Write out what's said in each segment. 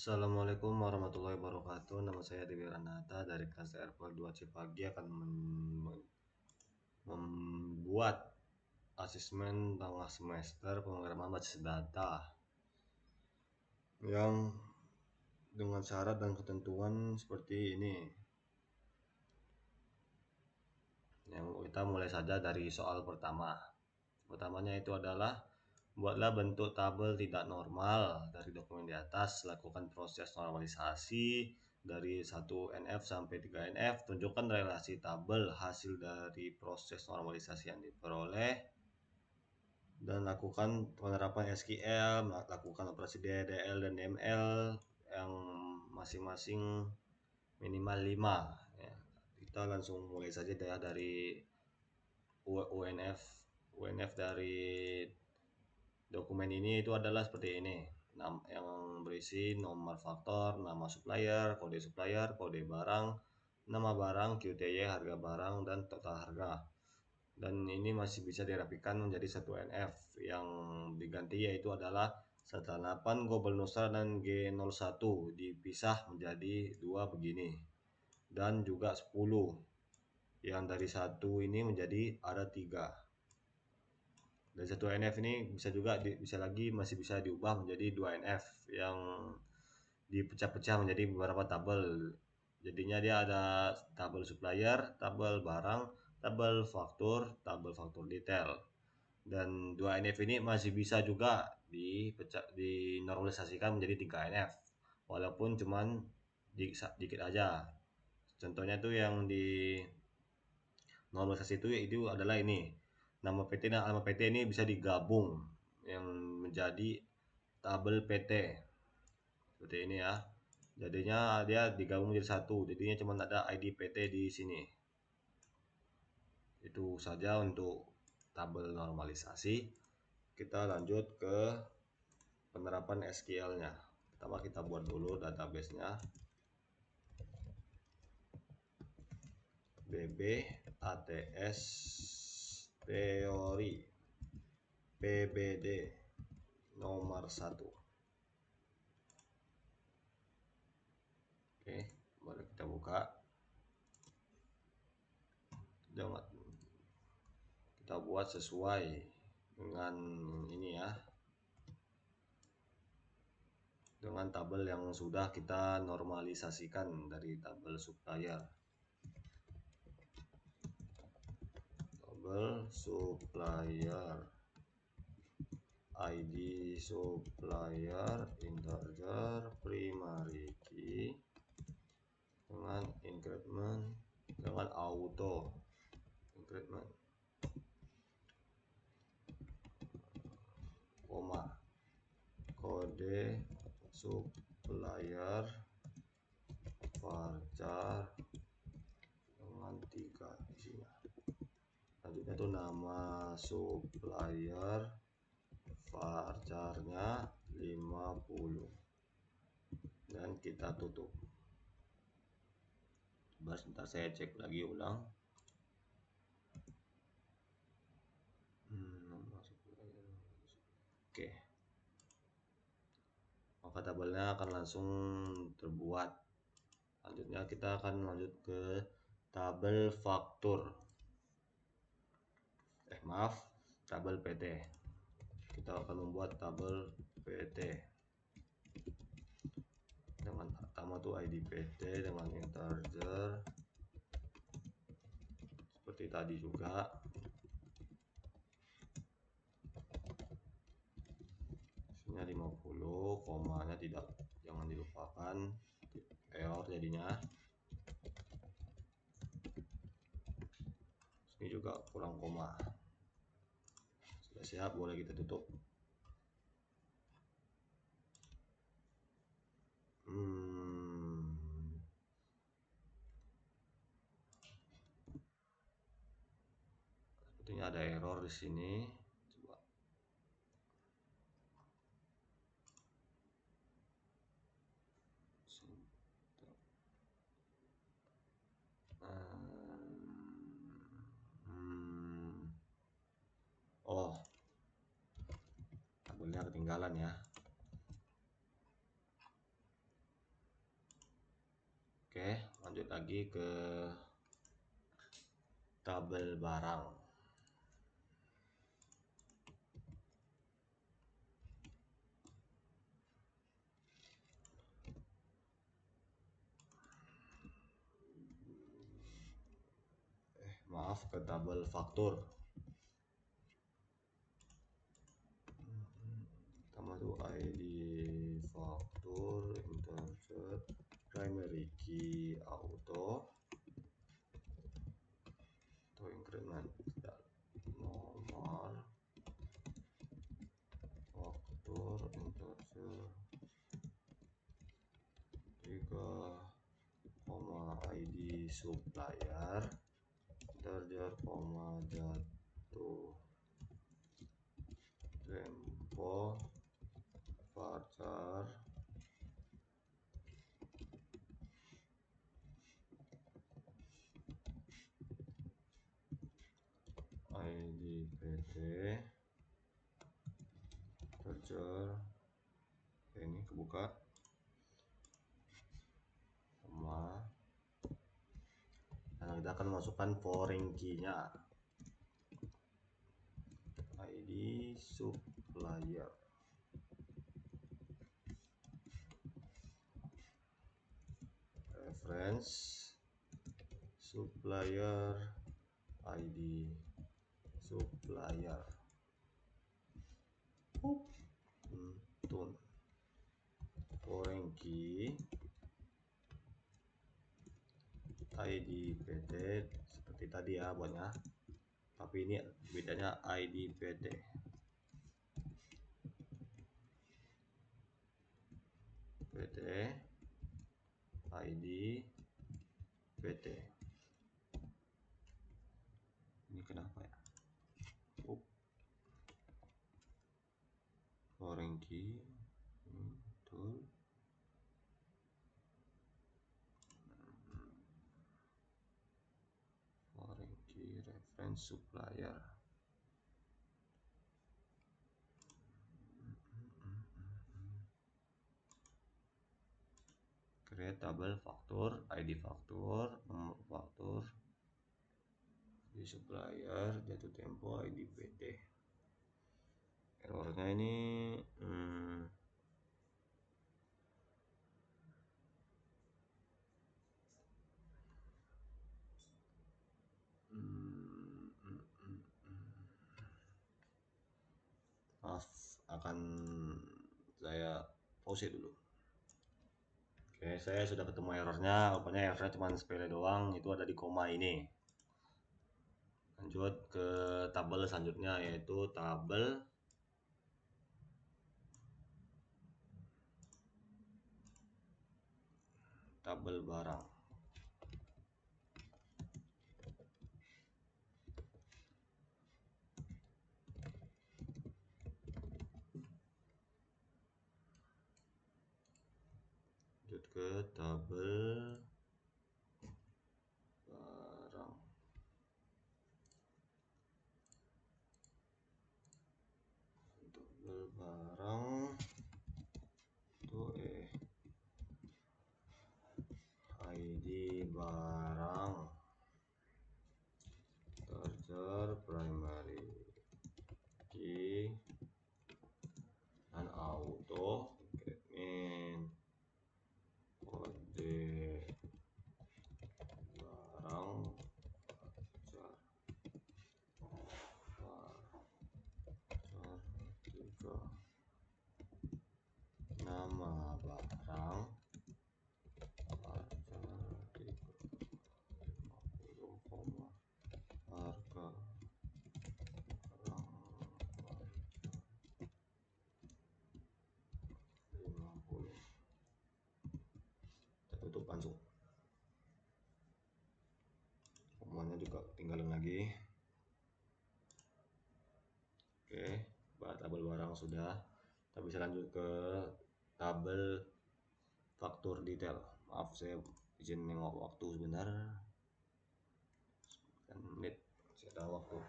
Assalamualaikum warahmatullahi wabarakatuh. Nama saya Dewi Ranata dari kelas RPL 2 Cipagi akan membuat asesmen tengah semester pemrograman basis data yang dengan syarat dan ketentuan seperti ini. Yang kita mulai saja dari soal pertama. Pertamanya itu adalah buatlah bentuk tabel tidak normal dari dokumen di atas, lakukan proses normalisasi dari 1NF sampai 3NF, tunjukkan relasi tabel hasil dari proses normalisasi yang diperoleh, dan lakukan penerapan SQL, lakukan operasi DDL dan DML yang masing-masing minimal 5 ya. Kita langsung mulai saja dari UNF dari dokumen ini itu adalah seperti ini, yang berisi nomor faktor, nama supplier, kode barang, nama barang, QTY, harga barang, dan total harga. Dan ini masih bisa dirapikan menjadi 1NF. Yang diganti yaitu adalah 108 Gobel Nusa dan G01 dipisah menjadi 2 begini. Dan juga 10 yang dari 1 ini menjadi ada 3. Dan 1NF ini masih bisa diubah menjadi 2NF yang dipecah-pecah menjadi beberapa tabel. Jadinya dia ada tabel supplier, tabel barang, tabel faktur detail. Dan 2NF ini masih bisa juga dinormalisasikan menjadi 3NF walaupun cuman dikit aja. Contohnya tuh yang di normalisasi itu adalah ini. Nama PT dan alamat PT ini bisa digabung yang menjadi tabel PT. Seperti ini ya. Jadinya dia digabung menjadi satu. Jadinya cuma ada ID PT di sini. Itu saja untuk tabel normalisasi. Kita lanjut ke penerapan SQL-nya. Pertama kita buat dulu database-nya. BB ATS teori PBD nomor 1. Oke, boleh kita buka. Kita buat sesuai dengan ini ya, dengan tabel yang sudah kita normalisasikan dari tabel supplier. Tabel supplier, ID supplier integer primary key dengan increment dengan auto increment, koma, kode supplier varchar dengan 3 isinya. Selanjutnya itu nama supplier, varcharnya 50, dan kita tutup. Sebentar saya cek lagi ulang. Oke, maka tabelnya akan langsung terbuat. Selanjutnya kita akan lanjut ke tabel faktur. Tabel PT. Kita akan membuat tabel PT dengan pertama tuh ID PT dengan integer seperti tadi juga. Isinya 50, komanya jangan dilupakan, error jadinya. Ini juga kurang koma. Sudah siap, boleh kita tutup. Sepertinya ada error di sini. Coba. Oh, tabelnya ketinggalan ya. Oke, lanjut lagi ke tabel barang. Maaf, ke tabel faktur. Pertama tuh ID faktur, insert primary key auto increment nomor faktur insert 3, ID supplier integer, jatuh tempo varchar ID PT integer, ini kebuka, koma. Nah, kita akan masukkan foreign key-nya. ID supplier reference supplier ID supplier tun foreign key ID PT seperti tadi ya buatnya, tapi ini bedanya ID PT ID PT. Ini kenapa ya? Foreign key tool foreign key reference supplier. Create tabel faktur, ID faktur, nomor faktur, di supplier, jatuh tempo, ID PT. Errornya ini maaf, akan saya pause dulu. Oke, saya sudah ketemu errornya. Rupanya errornya cuma sepele doang, itu ada di koma ini. Lanjut ke tabel selanjutnya, yaitu tabel barang. Lanjut ke tabel barang. Tabel barang itu ID barang charger primary key dan auto increment kode barang varchar 3, nama barang varchar 50, harga barang varchar 50. Kita tutup langsung, semuanya juga tinggalin lagi. Oke, tabel barang sudah. Kita bisa lanjut ke tabel faktur detail. Maaf, saya izin nengok waktu sebentar. 9 menit, saya ada waktu.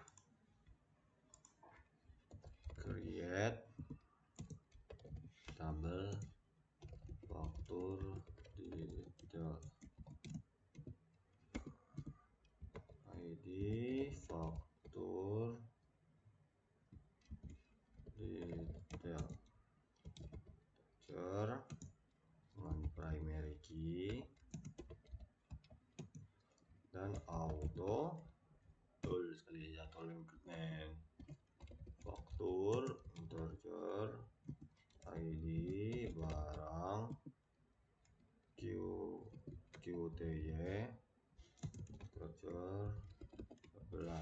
Create tabel faktur detail. faktur detail teacher dengan primary key dan auto sekali ya, auto increment faktur integer ID barang QTY integer 11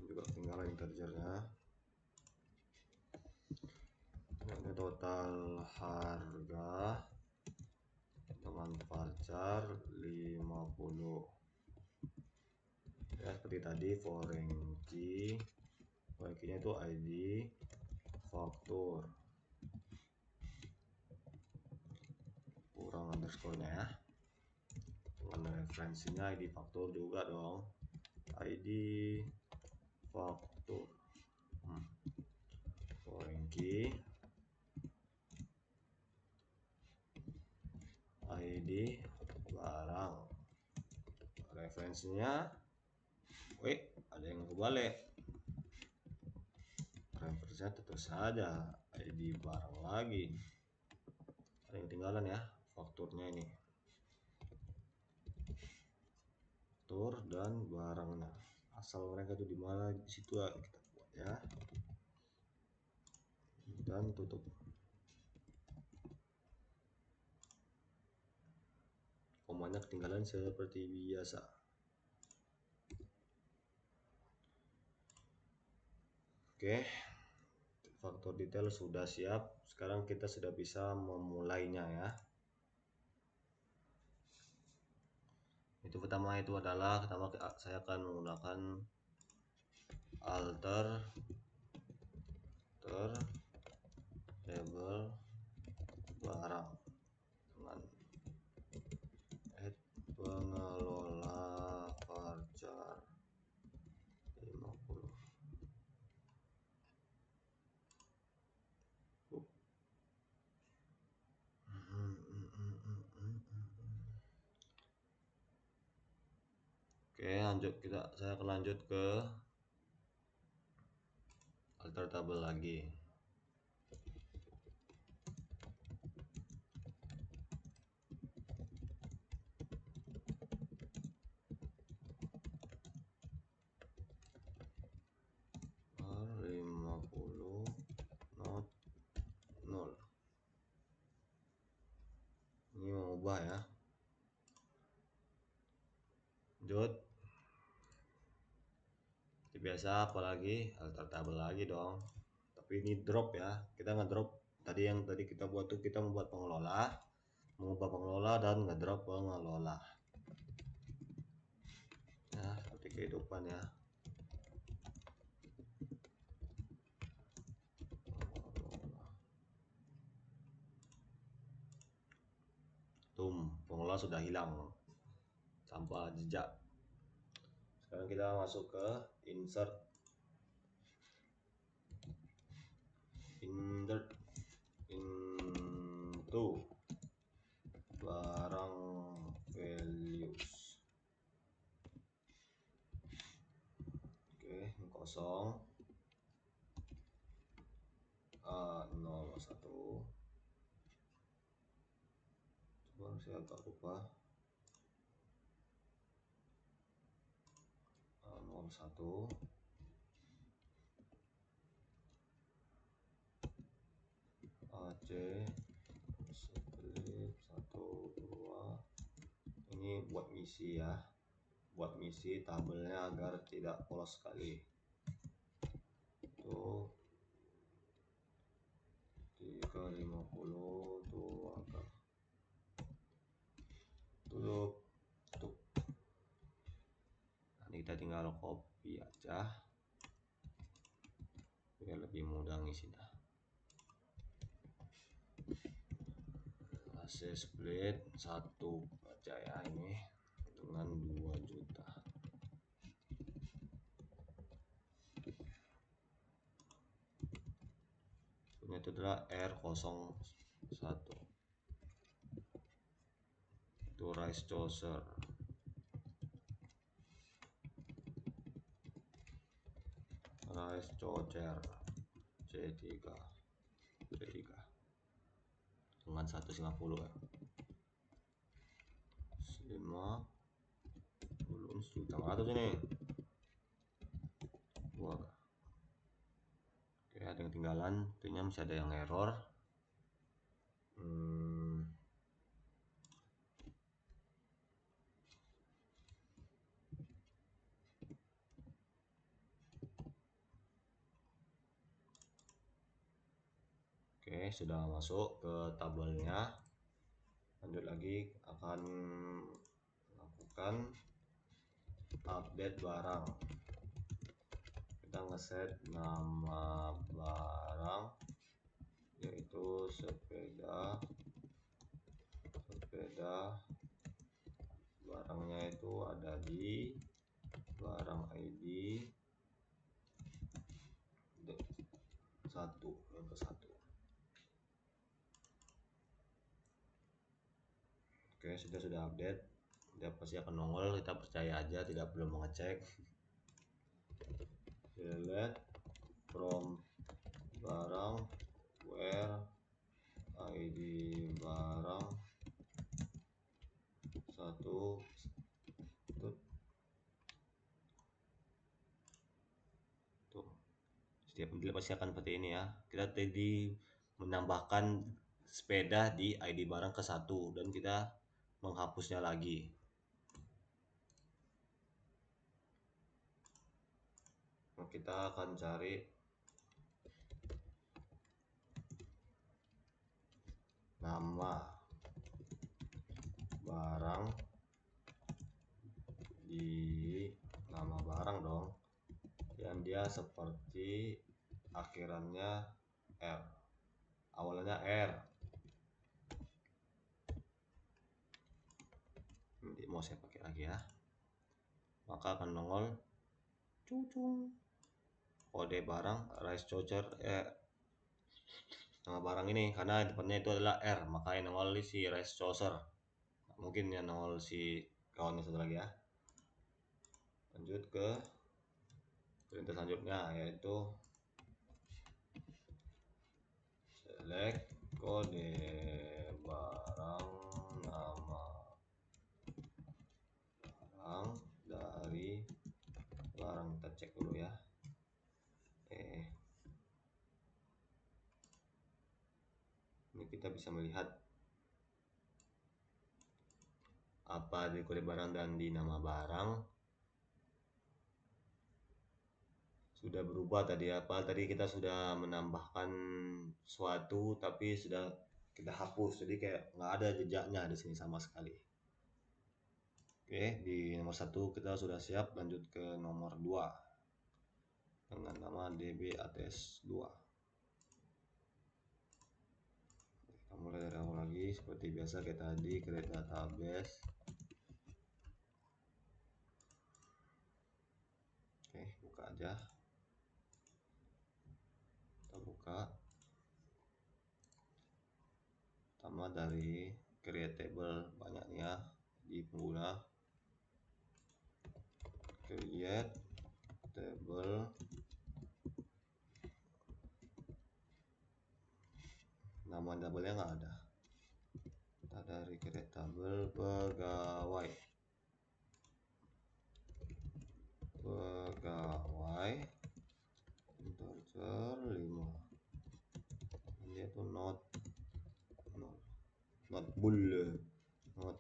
juga tinggal integernya. Ini total harga dengan varchar 50 ya, seperti tadi foreign key nya itu ID faktur kurang underscore-nya ya, dengan referensinya ID faktur juga dong, ID faktur foreign key ID barang, referensinya ada yang kebalik, referensinya tetap saja ID barang lagi, ada yang ketinggalan ya fakturnya ini, faktur dan barangnya asal mereka itu di mana, di situ kita buat ya, dan tutup. Komanya ketinggalan seperti biasa. Oke, faktor detail sudah siap. Sekarang kita sudah bisa memulainya ya. Itu pertama itu adalah saya akan menggunakan alter table barang dengan add pengelola varchar 50. Oke, saya akan lanjut ke alter table lagi. Ini mengubah ya, lanjut seperti biasa, apalagi alter table lagi dong, tapi ini drop ya, kita ngedrop tadi yang tadi kita buat tuh, kita membuat pengelola, mengubah pengelola dan ngedrop pengelola ya, seperti kehidupan ya. Pengelola sudah hilang tanpa jejak. Sekarang kita masuk ke insert into barang values. Oke, ini kosong A01. Coba saya agak lupa, A01 AC split 12. Ini buat misi ya, buat misi tabelnya agar tidak polos sekali. Tuh 350 tuh agar tutup. Nanti kita tinggal copy aja biar lebih mudah ngisinya. AC split 1 aja ya, ini dengan 2 juta. Ini itu adalah R01 itu rice choser. rice chocher C3 dengan 150 ya. 50 juta 100 ini. Wah. Oke, ada yang ketinggalan, tentunya masih ada yang error. Oke, sudah masuk ke tabelnya. Lanjut lagi, akan lakukan update barang. Kita ngeset nama barang yaitu sepeda. Barangnya itu ada di barang ID 1 yang ke 1. Oke, sudah update. Dia pasti akan nongol, kita percaya aja, tidak perlu mengecek. Select from barang where ID barang 1 tuh. Setiap mobil pasti akan seperti ini ya. Kita tadi menambahkan sepeda di ID barang ke 1 dan kita menghapusnya lagi. Nah, kita akan cari nama barang di nama barang dong, yang dia seperti akhirannya R, awalnya R. Nanti mau saya pakai lagi ya, maka akan nongol cucung kode barang rice chocher nama barang ini, karena depannya itu adalah R, maka yang nongol si rice chocher. Mungkin yang nongol si kawannya satu lagi ya. Lanjut ke perintah selanjutnya, yaitu select kode barang nama barang dari barang. Kita cek dulu ya. Ini kita bisa melihat apa di kode barang dan di nama barang sudah berubah tadi. Apa tadi kita sudah menambahkan suatu tapi sudah kita hapus, jadi kayak nggak ada jejaknya di sini sama sekali. Oke, di nomor 1 kita sudah siap. Lanjut ke nomor 2 dengan nama DBATS2. Kita mulai dari awal lagi seperti biasa, kayak tadi create database. Oke, buka aja. Kita buka. Pertama dari create table, banyaknya di pengguna. Create table, nama tabelnya nggak ada. Kita dari create table pegawai integer 5. Ini itu not bull, not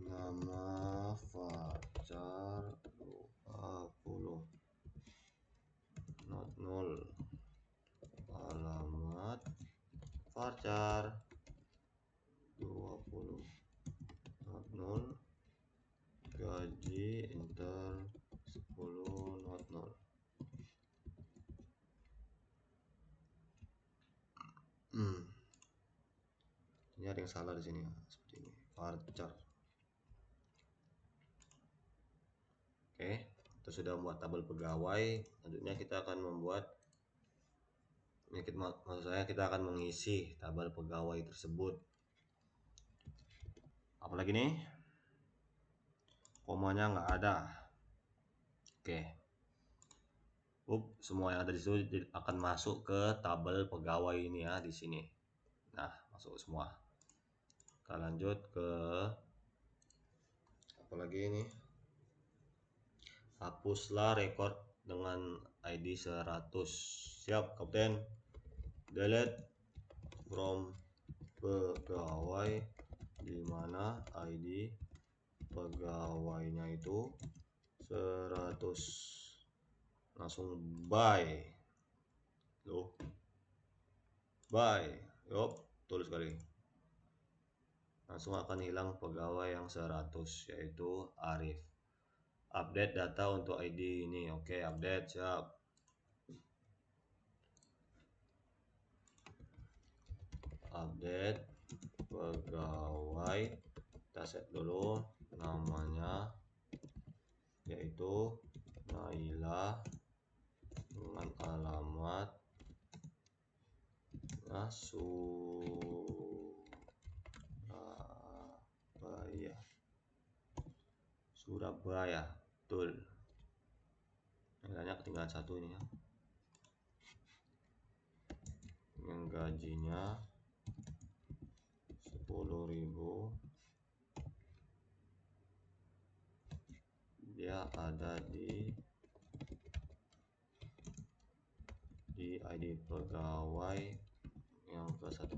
nama varchar 20 not null, alamat varchar 20 not null, gaji enter 10 not null. Ini ada yang salah di sini, seperti ini, varchar. Oke, kita sudah membuat tabel pegawai. Selanjutnya kita akan membuat, maksud saya kita akan mengisi tabel pegawai tersebut. Apalagi nih, komanya nggak ada. Oke, semua yang ada di situ akan masuk ke tabel pegawai ini ya di sini. Nah, masuk semua. Kita lanjut ke apalagi ini, hapuslah record dengan ID 100. Siap kapten. Delete from pegawai, di mana ID pegawainya itu 100. Langsung bye. Loh, bye. Yup, betul sekali. Langsung akan hilang pegawai yang 100, yaitu Arif. Update data untuk ID ini. Oke, update, siap. Update pegawai, kita set dulu namanya, yaitu Naila, dengan alamat Surabaya, betul. Nailanya ketinggalan satu ini ya. Yang gajinya 10.000, dia ada di ID pegawai yang ke 101.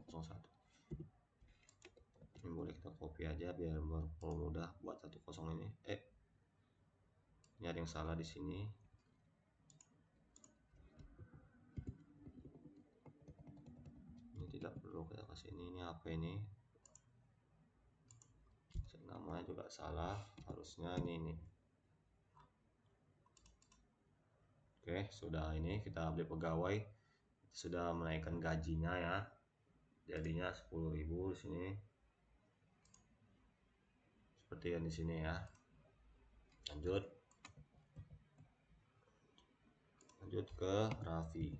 Ini boleh kita copy aja biar mudah buat 10 ini. Ini ada yang salah di sini. Ini tidak perlu kita kasih ini apa ini? Namanya juga salah, harusnya ini. Oke, sudah ini kita update pegawai, sudah menaikkan gajinya ya. Jadinya 10.000 di sini. Seperti yang di sini ya. Lanjut ke Raffi.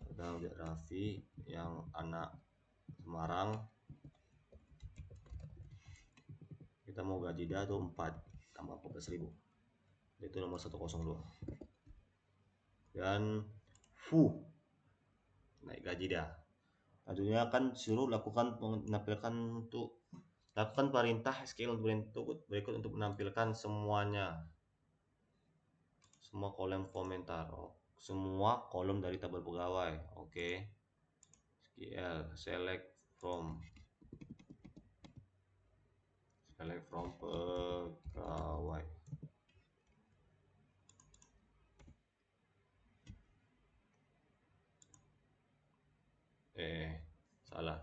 Kita update Raffi yang anak Semarang. Kita mau gaji dia tuh 4 tambah 14.000. Itu nomor 102. Dan naik gaji dia. Selanjutnya kan suruh menampilkan untuk lakukan perintah SQL berikut untuk menampilkan semua kolom komentar. Semua kolom dari tabel pegawai. Oke. SQL select from pegawai. Salah.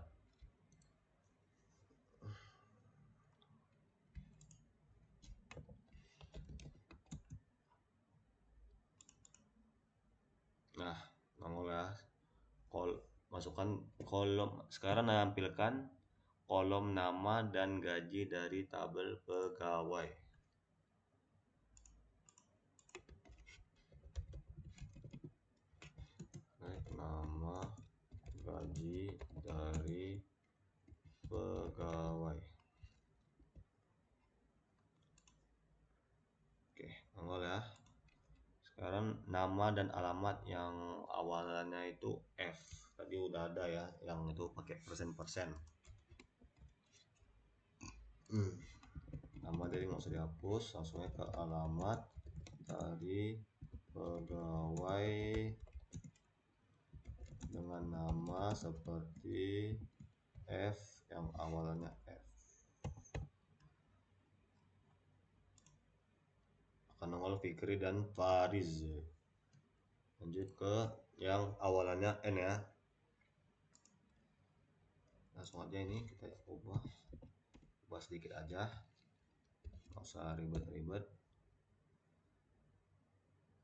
Nah, nongol ya. Masukkan kolom. Sekarang nampilkan kolom nama dan gaji dari tabel pegawai. Nama, gaji dari pegawai. Oke, nongol ya. Sekarang nama dan alamat yang awalnya itu F. Tadi udah ada ya, yang itu pakai persen. Nama dari nggak usah dihapus, langsungnya ke alamat dari pegawai dengan nama seperti F yang awalnya F. Akan nongol Fikri dan Fariz. Lanjut ke yang awalannya N ya. Langsung aja ini kita ubah sedikit aja, nggak usah ribet-ribet.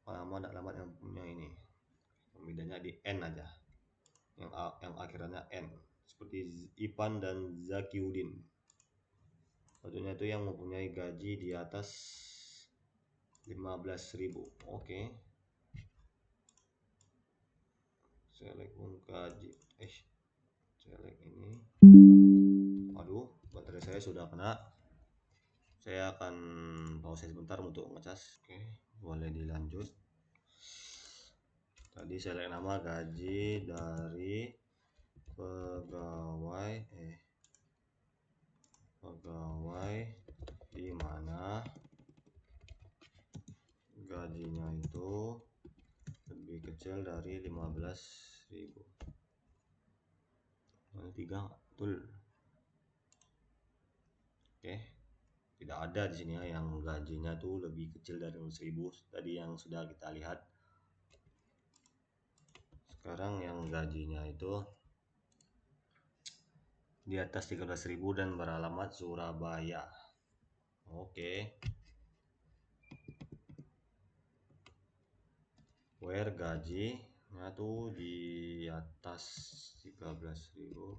Nama dan alamat yang punya ini, pembedanya di N aja, yang akhirnya N, seperti Ipan dan Zakiuddin. Tentunya itu yang mempunyai gaji di atas 15.000. Oke. Select gaji. select ini. Waduh, baterai saya sudah kena. Saya akan pause sebentar untuk ngecas. Oke, boleh dilanjut. Tadi select nama gaji dari pegawai di mana gajinya itu lebih kecil dari 15.000. 3 betul. Oke, tidak ada di sini ya yang gajinya tuh lebih kecil dari 15.000 tadi yang sudah kita lihat. Sekarang yang gajinya itu di atas 13.000 dan beralamat Surabaya. Oke. Where gajinya tuh di atas 13.000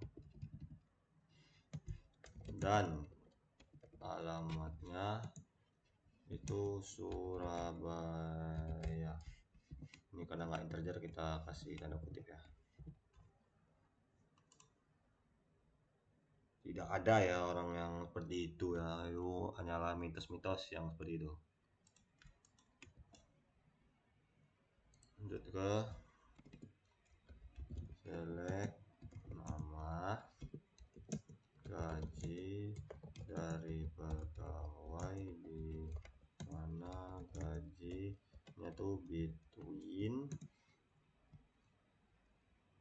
dan alamatnya itu Surabaya. Ini karena nggak integer kita kasih tanda kutip ya. Tidak ada ya orang yang seperti itu ya, itu hanyalah mitos-mitos yang seperti itu. Lanjut ke select nama gaji dari pegawai di mana gajinya tuh between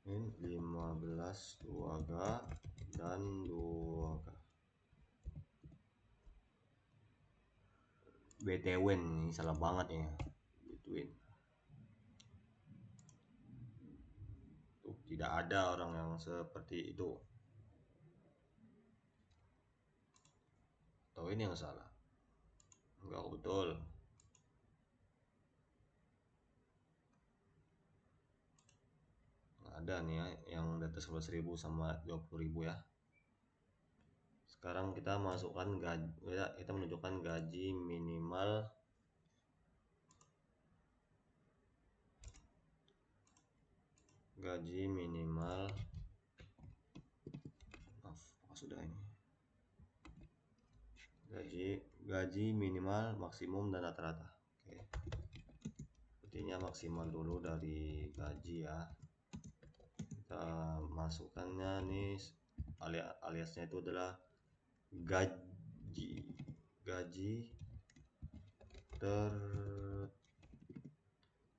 15 2K dan 2K. BTW ini salah banget ya, between. Tuh, tidak ada orang yang seperti itu. Atau ini yang salah? Enggak betul. Ada nih ya yang di atas 11.000 sama 20.000 ya. Sekarang kita masukkan gaji ya, kita menunjukkan gaji minimal sudah ini gaji minimal, maksimum dan rata-rata. Oke, sepertinya maksimal dulu dari gaji ya. Kita masukkannya nih aliasnya itu adalah gaji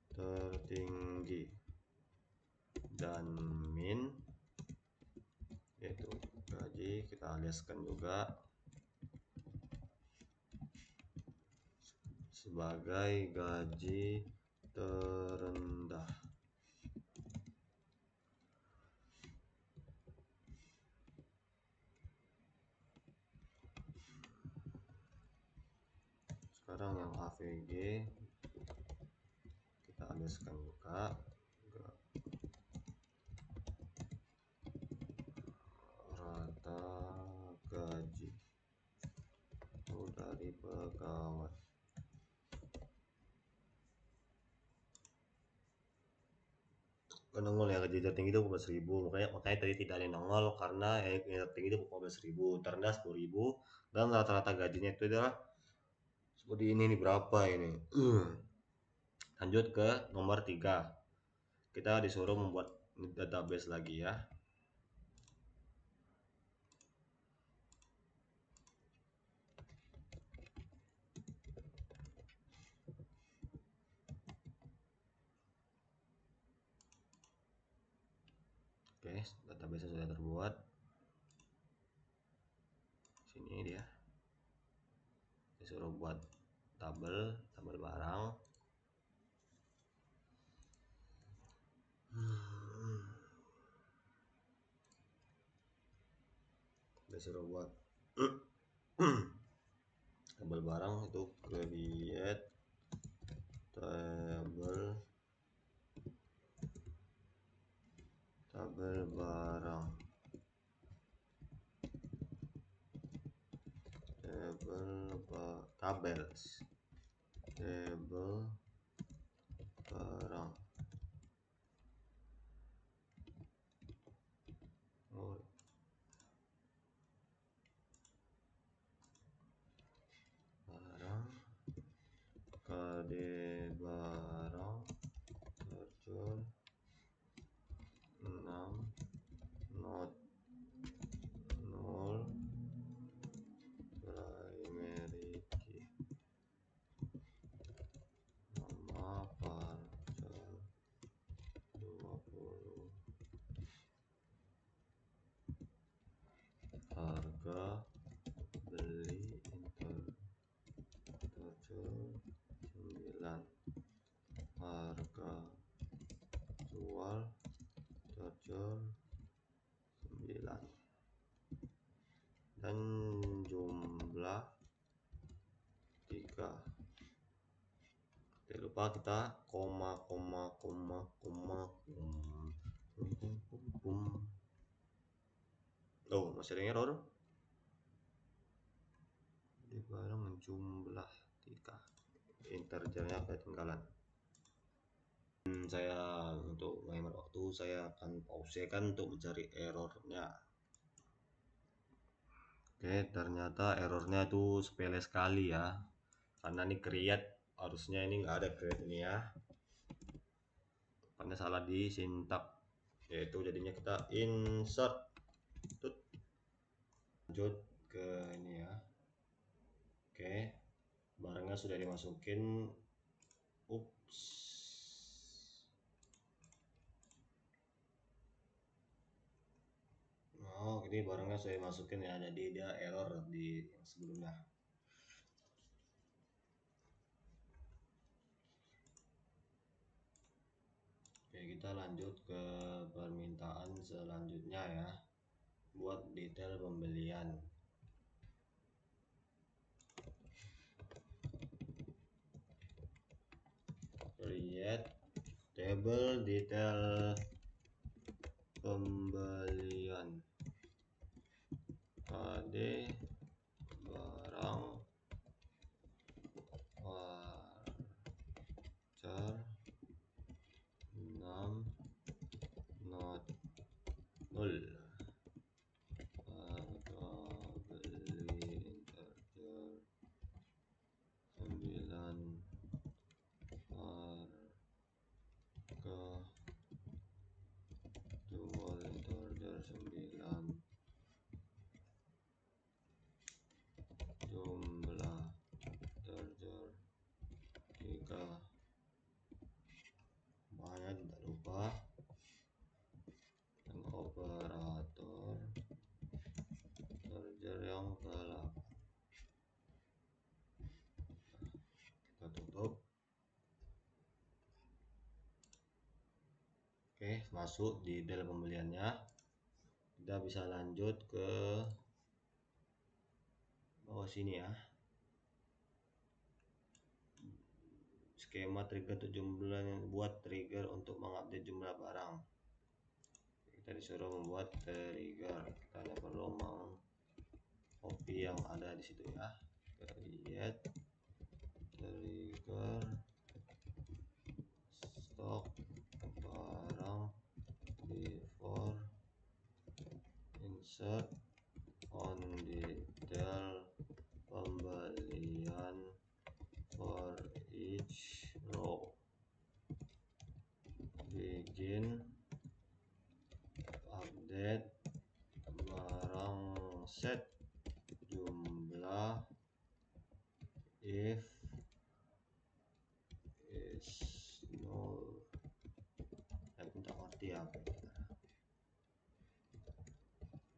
tertinggi dan min, yaitu gaji kita aliaskan juga sebagai gaji terendah. Sekarang yang AVG kita aliaskan juga rata gaji itu dari pegawai. Nongol ya gaji tertinggi itu 14.000, makanya tadi tidak ada nongol karena yang tertinggi itu 14.000, terendah 10.000, dan rata-rata gajinya itu adalah seperti ini nih, berapa ini. Lanjut ke nomor 3, kita disuruh membuat database lagi ya. Oke, database sudah terbuat. Sini dia disuruh buat tabel barang. Disuruh buat tabel barang itu create tabel barang, tabel barang. 3. Tidak lupa kita koma. Oh, masih ada error. Di barang jumlah 3. Integernya ketinggalan. Saya untuk menghemat waktu, saya akan pause kan untuk mencari errornya. Oke, ternyata errornya itu sepele sekali ya, karena ini create, harusnya ini nggak ada create ini ya, karena salah di sintak, yaitu jadinya kita insert. Lanjut ke ini ya. Oke, barangnya sudah dimasukin. Ups, oh ini barangnya saya masukin ya, jadi dia error di yang sebelumnya. Oke, kita lanjut ke permintaan selanjutnya ya, buat detail pembelian. Create table detail pembelian KD barang voucher 6 not 0. Harga beli integer 9. Harga jual integer 9. Jumlah integer 3. Banyak, tidak lupa yang operator integer yang ke-8. Kita tutup. Oke, masuk di dalam pembeliannya. Kita bisa lanjut ke bawah sini ya. Skema trigger untuk jumlah, yang buat trigger untuk mengupdate jumlah barang. Kita disuruh membuat trigger. Kita hanya perlu copy yang ada di situ ya. Create trigger stock barang before insert on detail pembelian for each row. Begin update barang set jumlah if is null. Saya pun tak ngerti apa itu.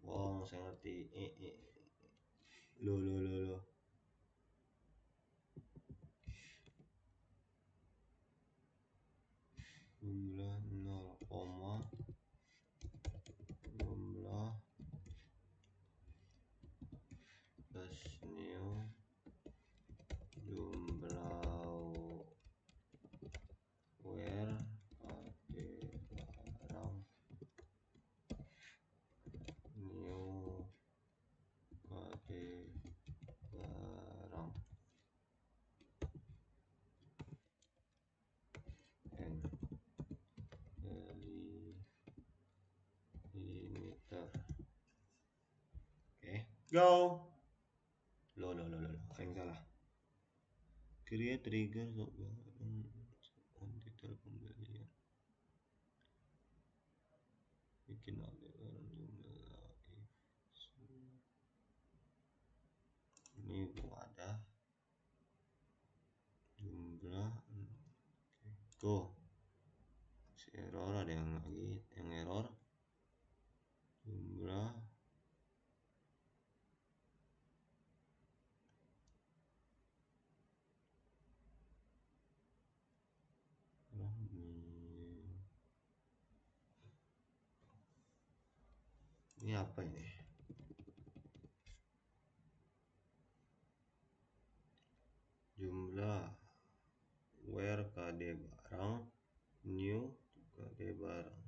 Wong, saya ngerti. Lo. Jumlah 0, jumlah plus new jumlah where KD barang new KD barang and delimiter. Oke, go. Lo, apa yang salah? Create trigger on detail pembelian. Bikin update barang jumlah ini belum ada jumlah. Go. Si error, ada yang lagi yang error jumlah ini apa ini? barang, new kode barang.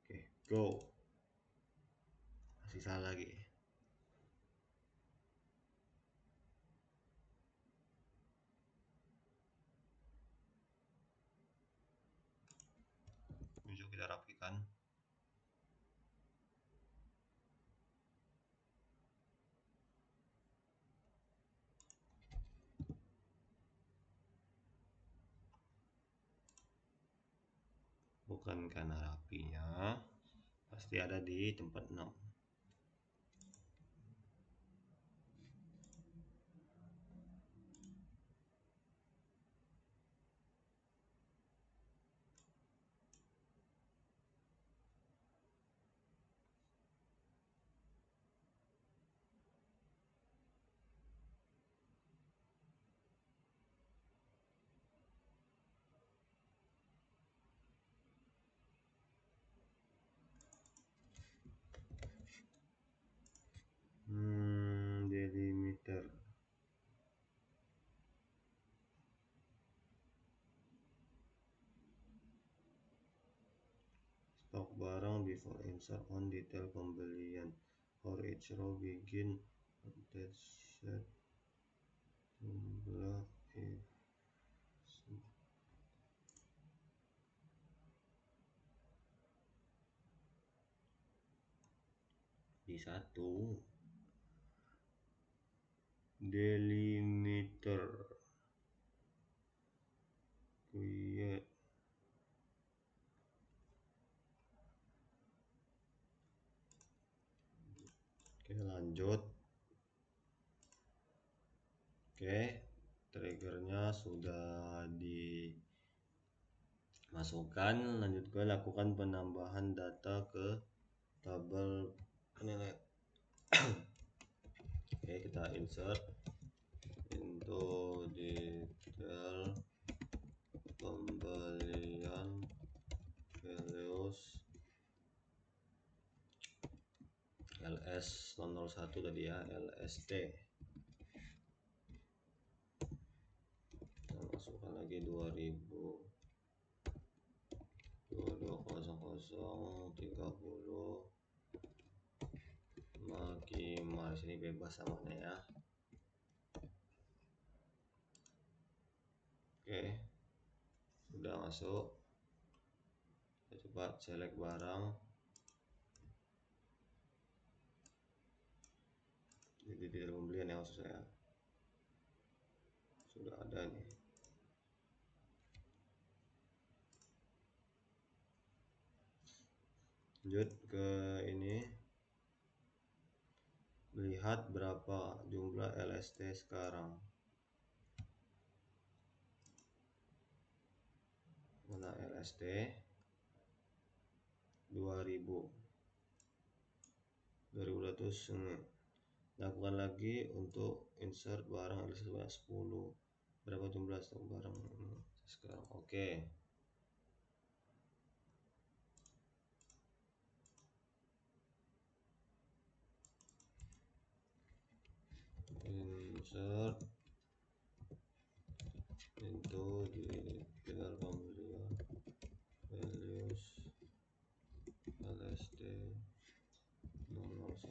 Oke, go. Masih salah lagi. Yuk kita rapikan. Bukan karena rapinya, pasti ada di tempat 6. Delimiter. Stok barang before insert on detail pembelian. For each row begin attach set jumlah di 1 delimiter create. Oke, lanjut. Oke, triggernya sudah dimasukkan. Lanjut ke lakukan penambahan data ke tabel penilaian. Oke, kita insert into detail pembelian values LS001 tadi ya, LST. Kita masukkan lagi 2000 2200 30 maksimal. Sini bebas namanya ya. Oke, sudah masuk. Kita coba select barang. Jadi tidak pembelian ya, maksud saya. Sudah ada nih. Lanjut ke ini. Lihat berapa jumlah LST sekarang. Mana LST? 2200. Lakukan lagi untuk insert barang LST sebanyak 10. Berapa jumlah stok barang sekarang? Oke. Insert into detail pembelian values LST 001.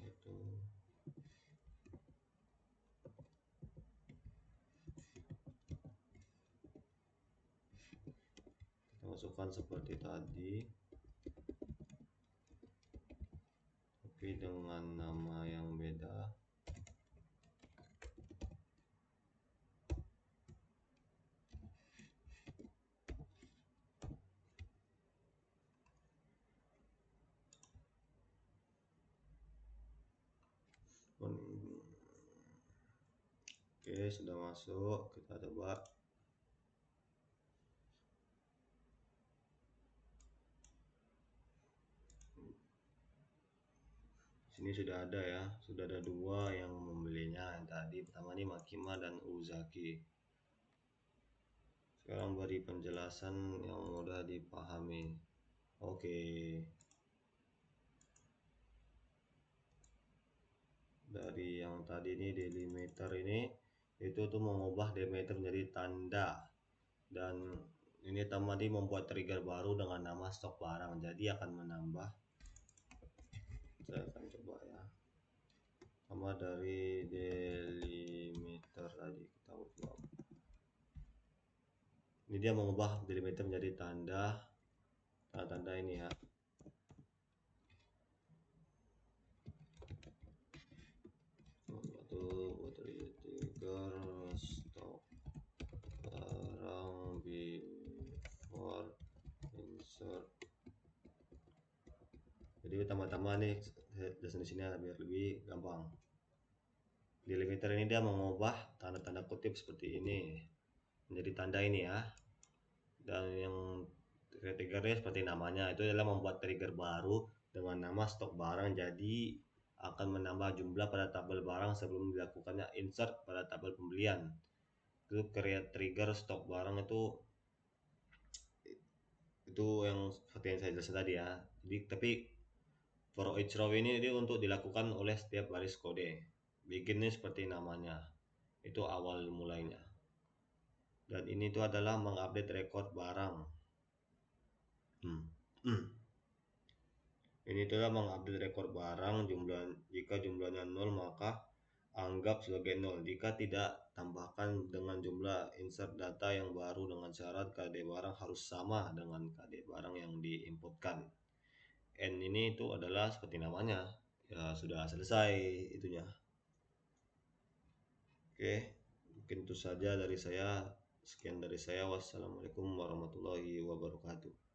Kita masukkan seperti tadi, tapi dengan nama yang beda. Oke, sudah masuk. Kita coba. Sini sudah ada ya, sudah ada 2 yang membelinya. Yang tadi pertama ini Makima dan Uzaki. Sekarang beri penjelasan yang mudah dipahami. Oke. Dari yang tadi ini delimiter ini itu tuh mengubah delimiter menjadi tanda, dan ini tadi membuat trigger baru dengan nama stok barang, jadi akan menambah. Saya akan coba ya, sama dari delimiter tadi kita ubah. Ini dia mengubah delimiter menjadi tanda ini ya. Buat trigger stok barang before insert. Jadi pertama-tama nih jelasin di sini biar lebih gampang. Delimiter ini dia mengubah tanda-tanda kutip seperti ini menjadi tanda ini ya. Dan yang triggernya seperti namanya, itu adalah membuat trigger baru dengan nama stok barang, jadi akan menambah jumlah pada tabel barang sebelum dilakukannya insert pada tabel pembelian. Itu create trigger stok barang itu yang seperti yang saya jelaskan tadi ya. Jadi tapi for each row ini dia untuk dilakukan oleh setiap baris kode. Bikinnya seperti namanya, itu awal mulainya. Dan ini itu adalah mengupdate record barang. Ini adalah mengupdate rekor barang, jika jumlahnya 0 maka anggap sebagai 0. Jika tidak, tambahkan dengan jumlah insert data yang baru dengan syarat KD barang harus sama dengan KD barang yang diinputkan. N ini itu adalah seperti namanya. Ya sudah selesai itunya. Oke, mungkin itu saja dari saya. Sekian dari saya. Wassalamualaikum warahmatullahi wabarakatuh.